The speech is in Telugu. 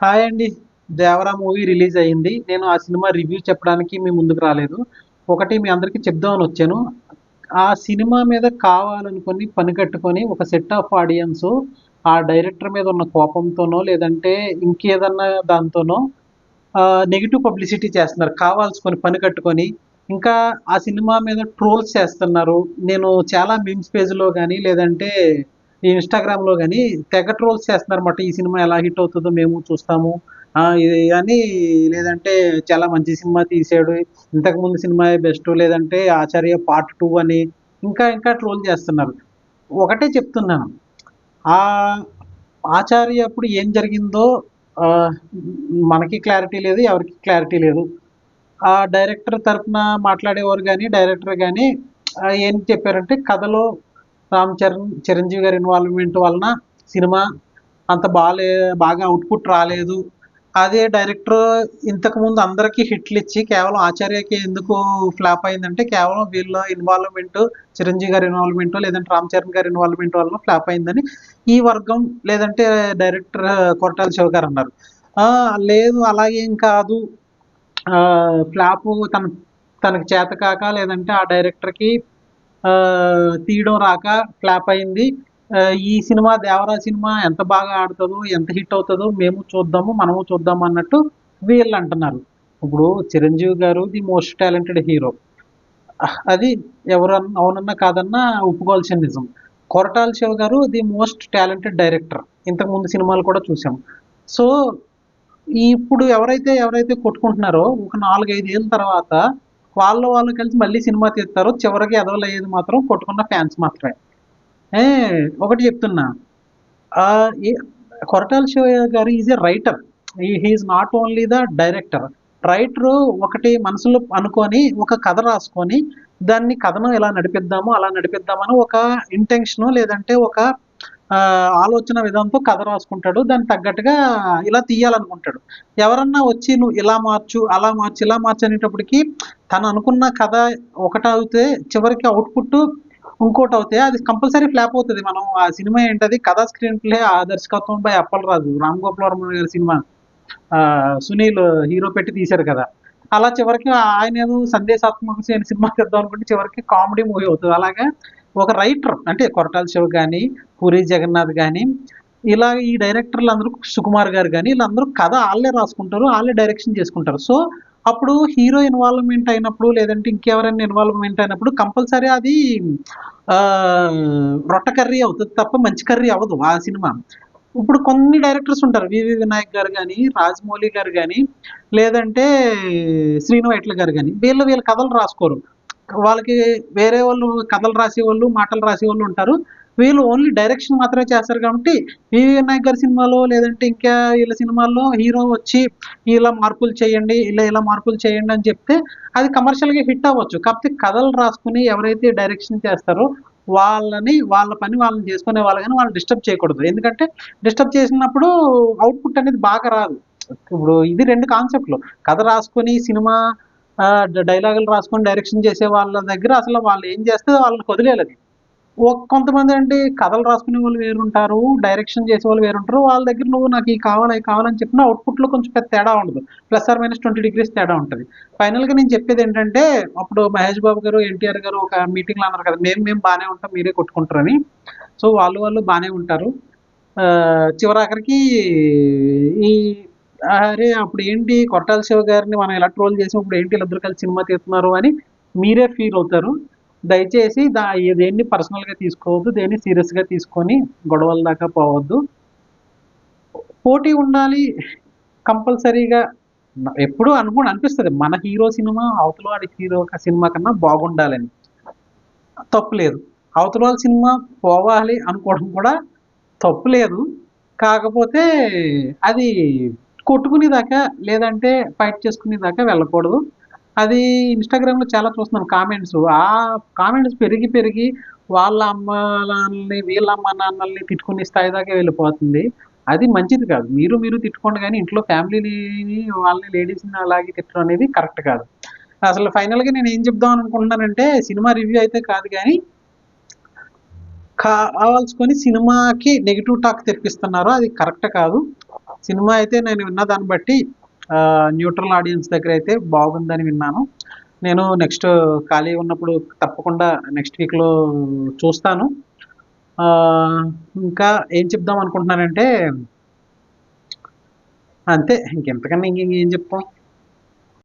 హాయ్ అండి. 'దేవరా' మూవీ రిలీజ్ అయింది. నేను ఆ సినిమా రివ్యూ చెప్పడానికి మీ ముందుకు రాలేదు. ఒకటి మీ అందరికీ చెప్దామని వచ్చాను. ఆ సినిమా మీద కావాలనుకొని పనిగట్టుకొని ఒక సెట్ ఆఫ్ ఆడియన్స్ ఆ డైరెక్టర్ మీద ఉన్న కోపంతోనో, లేదంటే ఇంకేదన్నా దాంతోనో నెగెటివ్ పబ్లిసిటీ చేస్తున్నారు. కావాల్సుకొని పనిగట్టుకొని. ఇంకా ఆ సినిమా మీద ట్రోల్స్ చేస్తున్నారు. నేను చాలా మీమ్స్ పేజ్‌లో గాని, లేదంటే ఈ ఇన్‌స్టాగ్రామ్‌లో గాని తెగ ట్రోల్స్ చేస్తున్నారన్నమాట. ఈ సినిమా ఎలా హిట్ అవుతదో మేము చూస్తాము. ఇది అని, లేదంటే చాలా మంచి సినిమా తీశాడు. ఇంతకుముందు సినిమాయే బెస్టు, లేదంటే 'ఆచార్య పార్ట్ 2' అని ఇంకా ట్రోల్ చేస్తున్నారు. ఒకటే చెప్తున్నాను. ఆహ్, 'ఆచార్య' అప్పుడు ఏం జరిగిందో ఆహ్, మనకి క్లారిటీ లేదు. ఎవరికీ క్లారిటీ లేదు. ఆ డైరెక్టర్ తరపున మాట్లాడేవారు గాని, డైరెక్టర్ గాని ఏం చెప్పారంటే, కథలో చిరంజీవి గారి ఇన్వాల్వ్‌మెంట్ వలన సినిమా అంత బాగా అవుట్‌పుట్ రాలేదు. అదే డైరెక్టర్ ఇంతకుముందు అందరికి హిట్లిచ్చి కేవలం 'ఆచార్య'కి ఎందుకు ఫ్లాప్ అయిందంటే, కేవలం వీళ్ళ ఇన్వాల్వ్‌మెంట్, చిరంజీవి గారి ఇన్వాల్వ్‌మెంటో, లేదంటే రామ్ చరణ్ గారి ఇన్వాల్వ్‌మెంట్ వలన ఫ్లాప్ అయిందని ఈ వర్గం, లేదంటే డైరెక్టర్ కొరటాల శివ గారు అన్నారు. లేదు అలాగేం కాదు. ఫ్లాపు తనకి చేతకాక, లేదంటే ఆ డైరెక్టర్‌కి తీయడం రాక ఫ్లాప్ అయింది. ఈ సినిమా 'దేవరా' సినిమా ఎంత బాగా ఆడుతదో, ఎంత హిట్ అవుతదో మనము చూద్దాము అన్నట్టు వీళ్ళంటున్నారు. ఇప్పుడు చిరంజీవి గారు ది మోస్ట్ టాలెంటెడ్ హీరో. అది అవునన్నా కాదన్నా ఒప్పుకోవాల్సిన నిజం. కొరటాల శివ గారు ది మోస్ట్ టాలెంటెడ్ డైరెక్టర్. ఇంతకు ముందు సినిమాలు కూడా చూసాం. సో, ఇప్పుడు ఎవరైతే కొట్టుకుంటున్నారో ఒక 4, 5 ఏళ్ల తర్వాత వాళ్ళు కలిసి మళ్ళీ సినిమా తీస్తారు. చివరికి ఎదవలయ్యేది మాత్రం కొట్టుకున్న ఫ్యాన్స్ మాత్రమే. ఏ ఒకటి చెప్తున్నా. ఆహ్, ఈ కొరటాల శివ గారు is a writer. He is not only the director. Writer ఒకటి మనసులో అనుకోని, ఒక కథ రాసుకొని, దాన్ని కథనం ఇలా నడిపిద్దాము, అలా నడిపిద్దామని ఒక ఇంటెన్షను, లేదంటే ఒక ఆలోచన విధానంతో కథ రాసుకుంటాడు. దానికి తగ్గట్టుగా ఇలా తీయాలనుకుంటాడు. ఎవరన్నా వచ్చి నువ్వు ఇలా మార్చు, అలా మార్చు, ఇలా మార్చు అనేటప్పటికి తను అనుకున్న కథ ఒకటవుతే చివరికి అవుట్‌పుట్ ఇంకోటవుతే అది కంపల్సరీ ఫ్లాప్ అవుతది. మనం ఆ సినిమా ఏంటది, కథా స్క్రీన్ ప్లే దర్శకత్వం బై అప్పలరాజు. రామ్ గోపాల్ వర్మ గారి సినిమా. సునీల్ హీరో పెట్టి తీశారు కదా! అలా చివరికి ఆయనేదో సందేశాత్మకమైన సినిమా తీద్దాం అనుకుంటే చివరికి కామెడీ మూవీ అవుతది. అలాగా ఒక రైటర్ అంటే కొరటాల శివ గాని, పూరి జగన్నాథ్ గాని, ఇలా ఈ డైరెక్టర్లందరూ, సుకుమార్ గారు గాని, వీళ్ళందరూ కథ ఆళ్ళే రాసుకుంటారు. ఆళ్ళే డైరెక్షన్ చేసుకుంటారు. సో, అప్పుడు హీరో ఇన్వాల్వ్‌మెంట్ అయినప్పుడు, లేదంటే ఇంకెవరైనా ఇన్వాల్వ్‌మెంట్ అయినప్పుడు కంపల్సరీ అది రొట్ట కర్రీ అవుతది తప్ప మంచి కర్రీ అవ్వదు ఆ సినిమా. ఇప్పుడు కొన్ని డైరెక్టర్స్ ఉంటారు. 'వివి వినాయక్' గారు గాని, 'రాజమౌళి' గారు గాని, లేదంటే 'శ్రీను వైట్ల' గారు గాని, వీళ్ళ కథలు రాసుకోరు. వాళ్ళకి వేరే వాళ్ళు కథలు రాసేవాళ్ళు, మాటలు రాసేవాళ్ళు ఉంటారు. వీళ్ళు ఓన్లీ డైరెక్షన్ మాత్రమే చేస్తారు కాబట్టి, 'వివి వినాయక్' గారి సినిమాలో, లేదంటే ఇంకా వీళ్ళ సినిమాల్లో హీరో వచ్చి ఇలా మార్పులు చేయండి, ఇలా మార్పులు చేయండి అని చెప్తే అది కమర్షియల్‌గా హిట్ అవ్వచ్చు. కాకపోతే కథలు రాసుకొని ఎవరైతే డైరెక్షన్ చేస్తారో వాళ్ళ పని వాళ్ళని చేసుకునే వాళ్ళు గాని వాళ్ళని డిస్టర్బ్ చేయకూడదు. ఎందుకంటే డిస్టర్బ్ చేసినప్పుడు అవుట్‌పుట్ అనేది బాగా రాదు. ఇప్పుడు ఇది 2 కాన్సెప్ట్‌లు. కథ రాసుకొని సినిమా డైలాగులు రాసుకొని డైరెక్షన్ చేసే వాళ్ళ దగ్గర అసలు వాళ్ళు ఏం చేస్తే వాళ్ళకి వదిలేయాలది. కొంతమందేంటి కథలు రాసుకునే వాళ్ళు వేరుంటారు. డైరెక్షన్ చేసేవాళ్ళు వేరుంటారు. వాళ్ళ దగ్గర నువ్వు నాకు ఇయి కావాలి, అయి కావాలని చెప్పినా అవుట్‌పుట్‌లో కొంచెం పెద్ద తేడా ఉండదు. ప్లస్ ఆర్ మైనస్ 20 డిగ్రీస్ తేడా ఉంటది. ఫైనల్‌గా నేను చెప్పేదేంటంటే, అప్పుడు మహేష్ బాబు గారు, ఎన్టీఆర్ గారు ఒక మీటింగ్‌లో అన్నారు కదా! మేము బానే ఉంటాం, మీరే కొట్టుకుంటారని. సో, వాళ్ళు బానే ఉంటారు. చివరాఖరికి ఈ అరే! అప్పుడేంటి కొట్టాల శివ గారిని మనం ఇలా ట్రోల్ చేసాం. ఇప్పుడేంటి ఈళ్ళిద్దరూ కలిసి సినిమా తీస్తున్నారు అని మీరే ఫీల్ అవుతారు. దయచేసి దేన్ని పర్సనల్‌గా తీసుకోవద్దు. దేన్ని సీరియస్‌గా తీసుకొని గొడవల దాకా పోవద్దు. పోటీ ఉండాలి కంపల్సరీగా. ఎప్పుడూ అనిపిస్తది. మన హీరో సినిమా అవతల వాడి హీరో సినిమా కన్నా బాగుండాలని. తప్పులేదు. అవతల వాళ్ళ సినిమా పోవాలి అనుకోవడం కూడా తప్పులేదు. కాకపోతే అది కొట్టుకునేదాకా, లేదంటే ఫైట్ చేసుకునేదాకా వెళ్ళకూడదు. అది ఇన్‌స్టాగ్రామ్‌లో చాలా చూస్తున్నాను కామెంట్స్. ఆ కామెంట్స్ పెరిగి వాళ్ళ అమ్మ నాన్నల్ని, వీళ్ళ అమ్మ నాన్నల్ని తిట్టుకునే స్థాయి దాకా వెళ్ళిపోతుంది. అది మంచిది కాదు. మీరు తిట్టుకోండి గానీ ఇంట్లో ఫ్యామిలీని వాళ్ళని లేడీస్‌ని అలాగే తిట్టడం అనేది కరెక్ట్ కాదు. అసలు ఫైనల్‌గా నేనేం చెప్దాం అనుకుంటున్నానంటే, సినిమా రివ్యూ అయితే కాదు గానీ, కావాల్సుకొని సినిమాకి నెగెటివ్ టాక్ తెప్పిస్తున్నారు. అది కరెక్ట్ కాదు. సినిమా అయితే నేను విన్న దాన్ని బట్టి న్యూట్రల్ ఆడియన్స్ దగ్గర అయితే బాగుందని విన్నాను. నేను నెక్స్ట్ ఖాళీ ఉన్నప్పుడు తప్పకుండా నెక్స్ట్ వీక్లో చూస్తాను. ఆ, ఇంకా ఏం చెప్దాం అనుకుంటున్నానంటే అంతే, ఇంకెంతకన్నా ఇంకేం చెప్తాం.